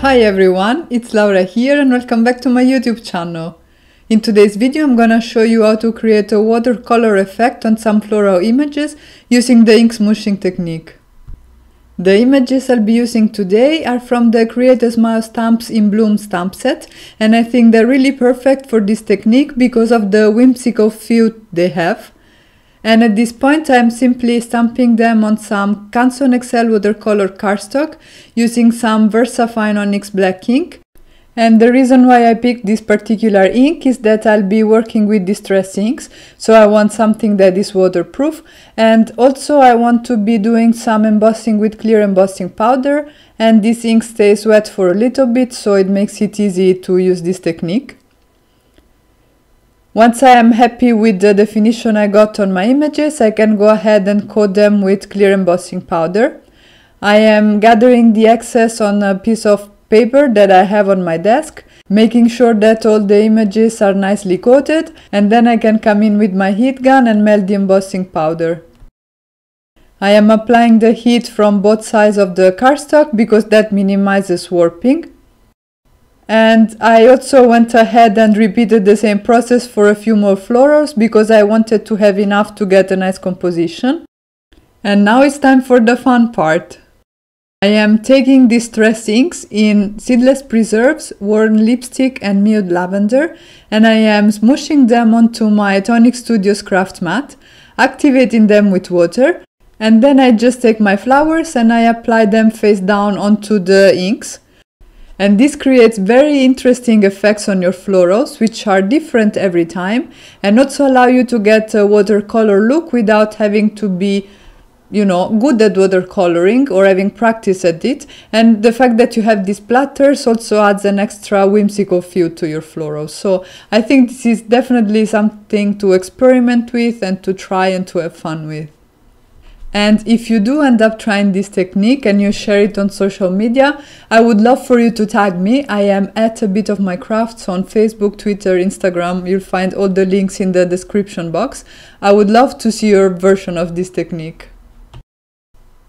Hi everyone, it's Laura here and welcome back to my YouTube channel. In today's video I'm gonna show you how to create a watercolor effect on some floral images using the ink smooshing technique. The images I'll be using today are from the Create a Smile Stamps in Bloom stamp set, and I think they're really perfect for this technique because of the whimsical feel they have. And at this point I'm simply stamping them on some Canson XL watercolor cardstock using some VersaFine Onyx black ink. And the reason why I picked this particular ink is that I'll be working with distress inks, so I want something that is waterproof, and also I want to be doing some embossing with clear embossing powder, and this ink stays wet for a little bit, so it makes it easy to use this technique. Once I am happy with the definition I got on my images, I can go ahead and coat them with clear embossing powder. I am gathering the excess on a piece of paper that I have on my desk, making sure that all the images are nicely coated, and then I can come in with my heat gun and melt the embossing powder. I am applying the heat from both sides of the cardstock because that minimizes warping. And I also went ahead and repeated the same process for a few more florals because I wanted to have enough to get a nice composition. And now it's time for the fun part. I am taking distress inks in Seedless Preserves, Worn Lipstick and Mild Lavender, and I am smooshing them onto my Tonic Studios craft mat, activating them with water, and then I just take my flowers and I apply them face down onto the inks. And this creates very interesting effects on your florals, which are different every time, and also allow you to get a watercolor look without having to be, good at watercoloring or having practice at it. And the fact that you have these splatters also adds an extra whimsical feel to your florals. So I think this is definitely something to experiment with and to try and to have fun with. And if you do end up trying this technique and you share it on social media, I would love for you to tag me. I am at A Bit of My Crafts on Facebook, Twitter, Instagram. You'll find all the links in the description box. I would love to see your version of this technique.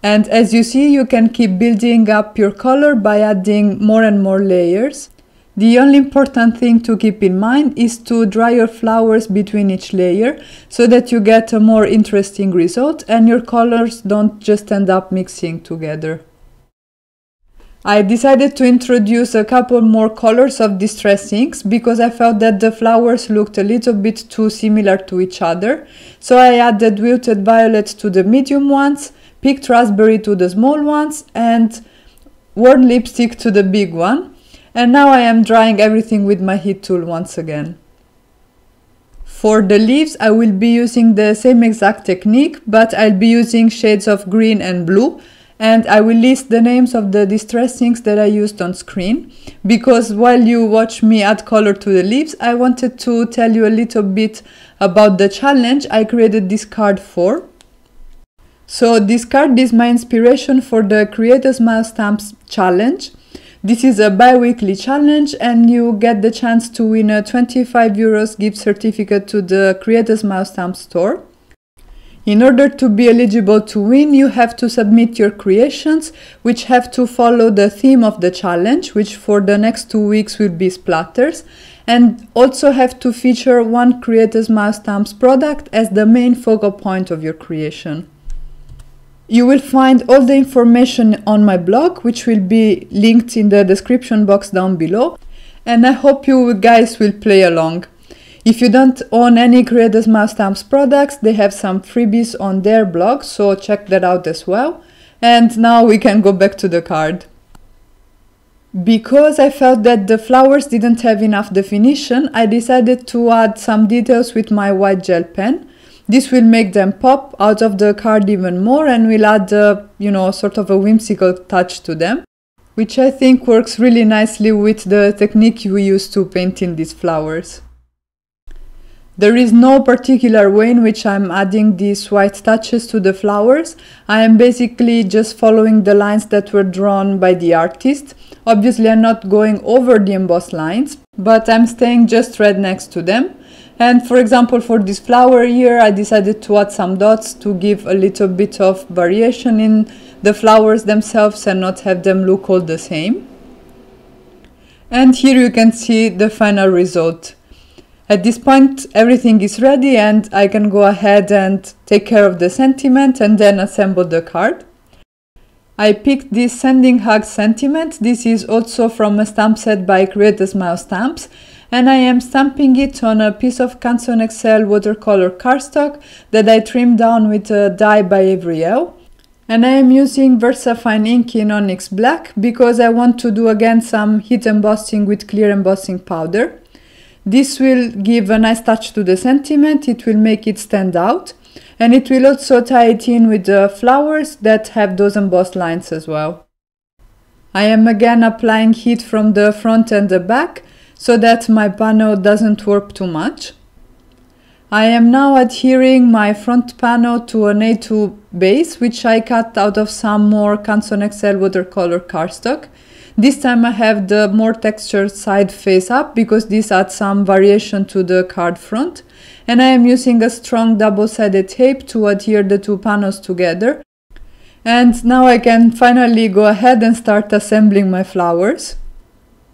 And as you see, you can keep building up your color by adding more and more layers. The only important thing to keep in mind is to dry your flowers between each layer so that you get a more interesting result and your colors don't just end up mixing together. I decided to introduce a couple more colors of distress inks because I felt that the flowers looked a little bit too similar to each other. So I added Wilted Violet to the medium ones, Picked Raspberry to the small ones, and Worn Lipstick to the big one. And now I am drying everything with my heat tool once again. For the leaves I will be using the same exact technique, but I'll be using shades of green and blue, and I will list the names of the distress inks that I used on screen, because while you watch me add color to the leaves, I wanted to tell you a little bit about the challenge I created this card for. So this card is my inspiration for the Create a Smile Stamps challenge. This is a bi-weekly challenge and you get the chance to win a €25 gift certificate to the Create a Smile Stamp store. In order to be eligible to win, you have to submit your creations, which have to follow the theme of the challenge, which for the next 2 weeks will be splatters, and also have to feature one Create a Smile Stamps product as the main focal point of your creation. You will find all the information on my blog, which will be linked in the description box down below, and I hope you guys will play along. If you don't own any Create a Smile Stamps products, they have some freebies on their blog, so check that out as well. And now we can go back to the card. Because I felt that the flowers didn't have enough definition, I decided to add some details with my white gel pen. This will make them pop out of the card even more and will add sort of a whimsical touch to them, which I think works really nicely with the technique we use to paint in these flowers. There is no particular way in which I'm adding these white touches to the flowers. I am basically just following the lines that were drawn by the artist. Obviously I'm not going over the embossed lines, but I'm staying just right next to them. And for example, for this flower here, I decided to add some dots to give a little bit of variation in the flowers themselves and not have them look all the same. And here you can see the final result. At this point everything is ready and I can go ahead and take care of the sentiment and then assemble the card. I picked this Sending Hugs sentiment. This is also from a stamp set by Create a Smile Stamps, and I am stamping it on a piece of Canson XL watercolor cardstock that I trimmed down with a die by Avriel. And I am using VersaFine ink in Onyx Black because I want to do again some heat embossing with clear embossing powder. This will give a nice touch to the sentiment, it will make it stand out, and it will also tie it in with the flowers that have those embossed lines as well. I am again applying heat from the front and the back so that my panel doesn't warp too much. I am now adhering my front panel to an A2 base, which I cut out of some more Canson XL watercolor cardstock. This time I have the more textured side face up because this adds some variation to the card front. And I am using a strong double-sided tape to adhere the two panels together. And now I can finally go ahead and start assembling my flowers.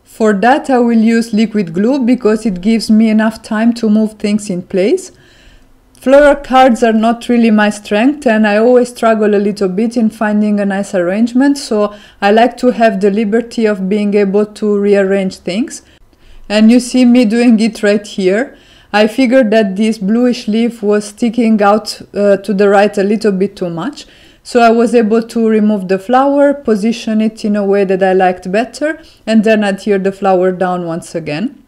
For that I will use liquid glue because it gives me enough time to move things in place. Floral cards are not really my strength and I always struggle a little bit in finding a nice arrangement, so I like to have the liberty of being able to rearrange things. And you see me doing it right here. I figured that this bluish leaf was sticking out to the right a little bit too much, so I was able to remove the flower, position it in a way that I liked better, and then adhere the flower down once again.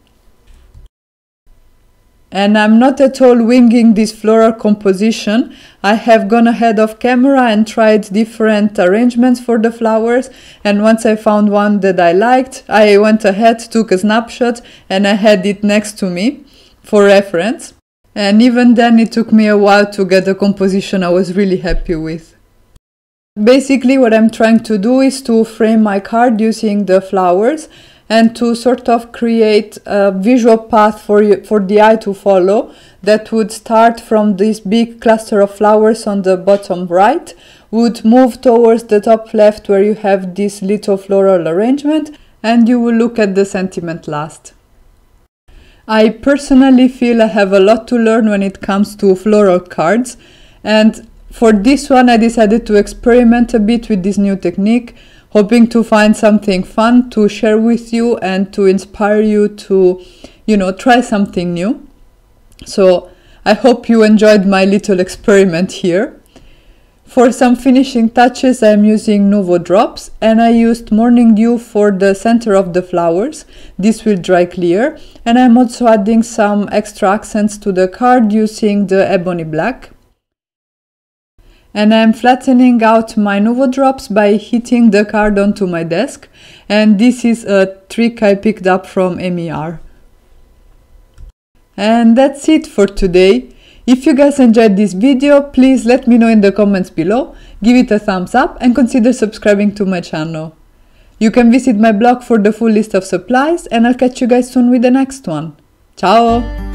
And I'm not at all winging this floral composition. I have gone ahead of camera and tried different arrangements for the flowers, and once I found one that I liked, I went ahead, took a snapshot, and I had it next to me for reference. And even then it took me a while to get a composition I was really happy with. Basically what I'm trying to do is to frame my card using the flowers and to sort of create a visual path for the eye to follow that would start from this big cluster of flowers on the bottom right, would move towards the top left where you have this little floral arrangement, and you will look at the sentiment last. I personally feel I have a lot to learn when it comes to floral cards, and for this one I decided to experiment a bit with this new technique, hoping to find something fun to share with you and to inspire you to, try something new. So I hope you enjoyed my little experiment here. For some finishing touches I am using Nuvo drops, and I used Morning Dew for the center of the flowers. This will dry clear, and I'm also adding some extra accents to the card using the ebony black. And I'm flattening out my Nuvo drops by heating the card onto my desk, and this is a trick I picked up from MER. And that's it for today. If you guys enjoyed this video, please let me know in the comments below, give it a thumbs up and consider subscribing to my channel. You can visit my blog for the full list of supplies, and I'll catch you guys soon with the next one. Ciao!